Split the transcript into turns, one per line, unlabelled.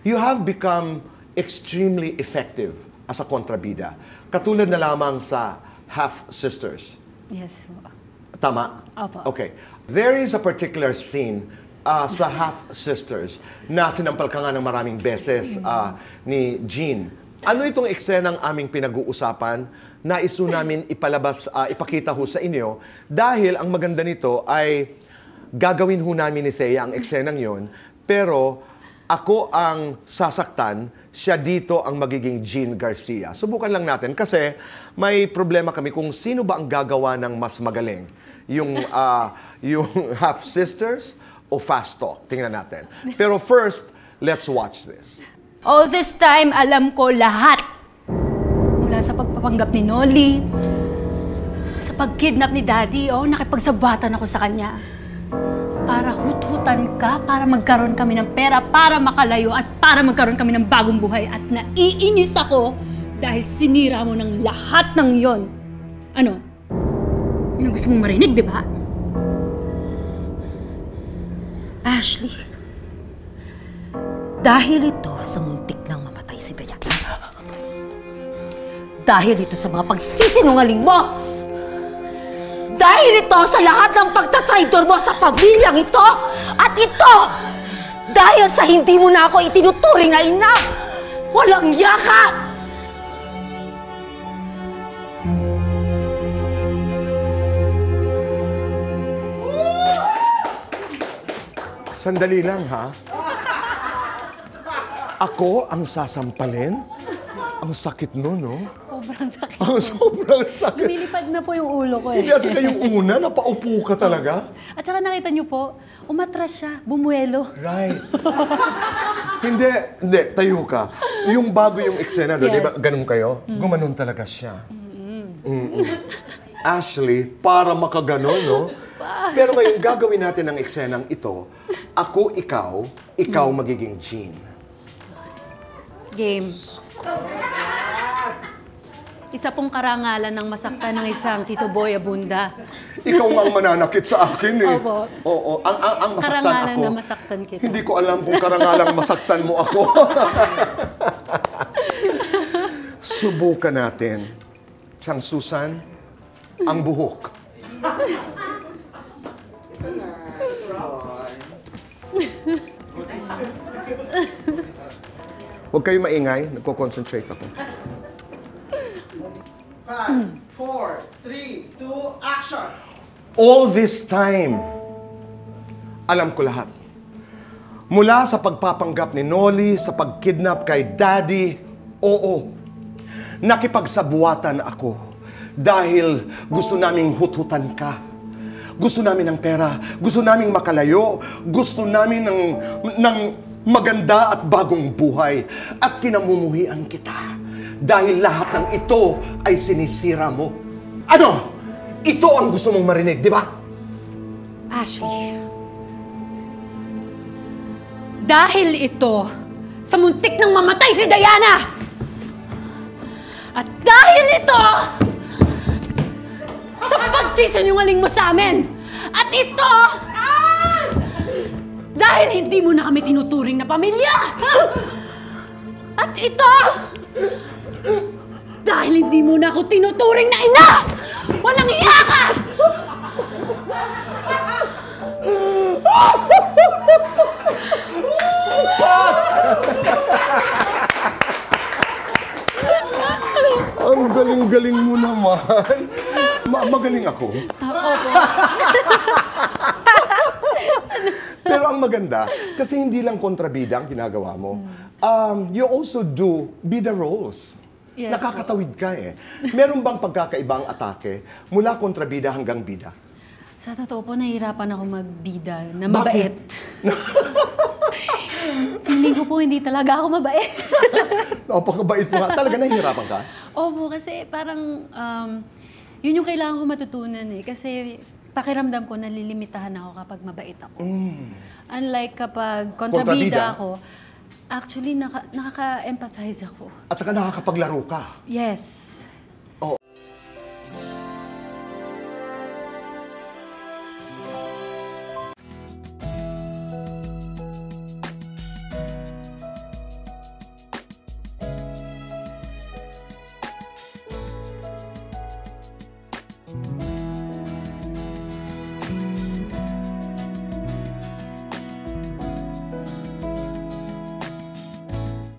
you have become extremely effective as a kontrabida. Katulad na lamang sa Half-Sisters.
Yes po.
Tama?
Opo.
Okay. There is a particular scene sa Half-Sisters na sinampal ka nga ng maraming beses ni Jean. Ano itong eksenang aming pinag-uusapan? Nais namin ipalabas, ipakita ho sa inyo dahil ang maganda nito ay gagawin ho namin ni Thea ang eksenang yon, pero ako ang sasaktan, siya dito ang magiging Jean Garcia. Subukan lang natin kasi may problema kami kung sino ba ang gagawa ng mas magaling. Yung Half-Sisters o Fast Talk. Tingnan natin. Pero first, let's watch this.
All this time, alam ko lahat. Mula sa pagpapanggap ni Nolly, sa pagkidnap ni Daddy, nakipagsabatan ako sa kanya. Para hut-hutan ka, para magkaroon kami ng pera, para makalayo at para magkaroon kami ng bagong buhay. At naiinis ako dahil sinira mo ng lahat ng yon. Ano? Yun ang gusto mong marinig, di ba?
Ashley, dahil ito sa muntik nang mamatay si Diana. Dahil ito sa mga pagsisinungaling mo. Dahil ito sa lahat ng pagtatraidor mo sa pamilyang ito. At ito, dahil sa hindi mo na ako itinuturing na ina. Walang yaka!
Sandali lang, ha? Ako ang sasampalin? Ang sakit nun, no?
Sobrang sakit.
Ang sobrang sakit.
Lumilipad na po yung ulo ko eh.
Hindi, kasi yung una, napaupo ka talaga.
At saka nakita niyo po, umatras siya, bumuelo.
Right. hindi, tayo ka. Yung bago yung eksena doon,
Yes.
di ba, ganun kayo? Gumanon talaga siya. Ashley, para makaganon, no? Pero ngayon, gagawin natin ang eksenang ito. Ako, ikaw magiging Jean.
Game. Isa pong karangalan ng masaktan ng isang Tito Boy Abunda.
Ikaw nga ang mananakit sa akin, eh.
Opo.
Oo, ang masaktan
Karangalan
ako.
na masaktan kita.
Hindi ko alam kung karangalang masaktan mo ako. Subukan natin. Siyang Susan, ang buhok. Huwag kayo maingay. Nagko-concentrate ako.
5, 4, 3, 2, action!
All this time, alam ko lahat. Mula sa pagpapanggap ni Nolly, sa pagkidnap kay Daddy, oo, nakipagsabuatan ako dahil gusto naming hut-hutan ka. Gusto namin ng pera, gusto naming makalayo, gusto namin ng maganda at bagong buhay. At kinamumuhian kita dahil lahat ng ito ay sinisira mo. Ano? Ito ang gusto mong marinig, di ba?
Ashley, dahil ito sa muntik ng mamatay si Diana! At dahil ito sa pagsisinungaling mo sa amin! At ito dahil hindi mo na kami tinuturing na pamilya! At ito dahil hindi mo na ako tinuturing na ina! Walang iya ka!
Ang galing-galing mo naman. Magaling ako.
Opo.
Pero ang maganda, kasi hindi lang kontrabida ang ginagawa mo. You also do bida roles.
Yes.
Nakakatawid ka eh. Meron bang pagkakaibang atake mula kontrabida hanggang bida?
Sa totoo po, nahihirapan ako magbida na
Bakit?
mabait. Feeling ko po hindi talaga ako mabait.
Napakabait mo nga. Talaga nahihirapan ka?
Opo, kasi parang yun yung kailangan ko matutunan eh. Kasi pakiramdam ko, nalilimitahan ako kapag mabait ako. Unlike kapag kontrabida
Kontrabida?
ako, actually nakaka-empathize ako.
At saka nakakapaglaro ka.
Yes.